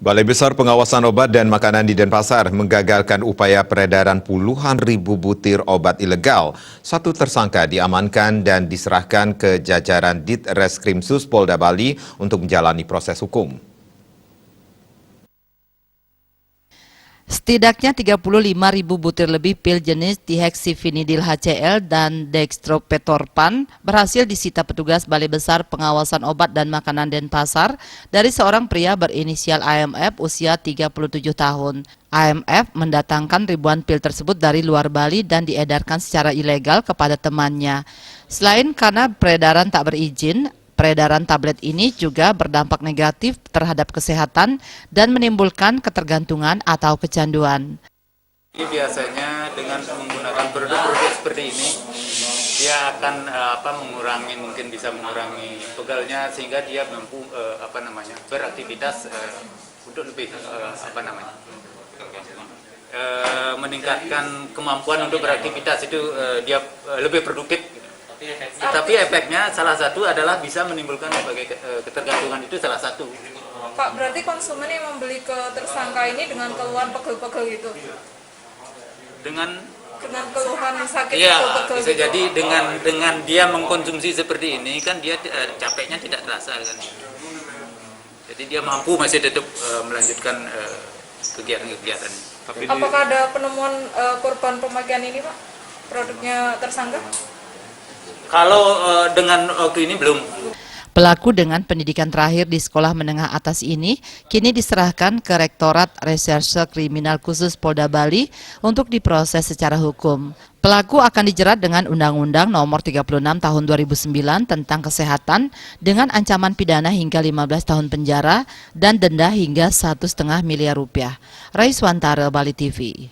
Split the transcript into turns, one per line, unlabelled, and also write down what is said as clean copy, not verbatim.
Balai Besar Pengawasan Obat dan Makanan di Denpasar menggagalkan upaya peredaran puluhan ribu butir obat ilegal. Satu tersangka diamankan dan diserahkan ke jajaran Ditreskrimsus Polda Bali untuk menjalani proses hukum.
Setidaknya 35.000 butir lebih pil jenis diheksafinidil HCl dan dextropetorpan berhasil disita petugas Balai Besar Pengawasan Obat dan Makanan Denpasar dari seorang pria berinisial AMF usia 37 tahun. AMF mendatangkan ribuan pil tersebut dari luar Bali dan diedarkan secara ilegal kepada temannya. Selain karena peredaran tak berizin, peredaran tablet ini juga berdampak negatif terhadap kesehatan dan menimbulkan ketergantungan atau kecanduan.
Biasanya dengan menggunakan produk-produk seperti ini, dia akan mungkin bisa mengurangi pegalnya sehingga dia mampu beraktivitas untuk lebih meningkatkan kemampuan untuk beraktivitas itu dia lebih produktif. Tetapi efeknya salah satu adalah bisa menimbulkan berbagai ketergantungan, itu salah satu.
Pak, berarti konsumen yang membeli ke tersangka ini dengan keluhan pegel-pegel itu? Dengan keluhan sakit pegel-pegel
bisa
gitu?
Jadi dengan dia mengkonsumsi seperti ini kan dia capeknya tidak terasa kan. Jadi dia mampu masih tetap melanjutkan kegiatan-kegiatan.
Apakah ada penemuan korban pemakaian ini, Pak? Produknya tersangka?
Kalau dengan waktu ini belum.
Pelaku dengan pendidikan terakhir di sekolah menengah atas ini kini diserahkan ke Rektorat Reserse Kriminal Khusus Polda Bali untuk diproses secara hukum. Pelaku akan dijerat dengan Undang-Undang Nomor 36 Tahun 2009 tentang kesehatan dengan ancaman pidana hingga 15 tahun penjara dan denda hingga 1,5 miliar rupiah. Raiswantara, Bali TV.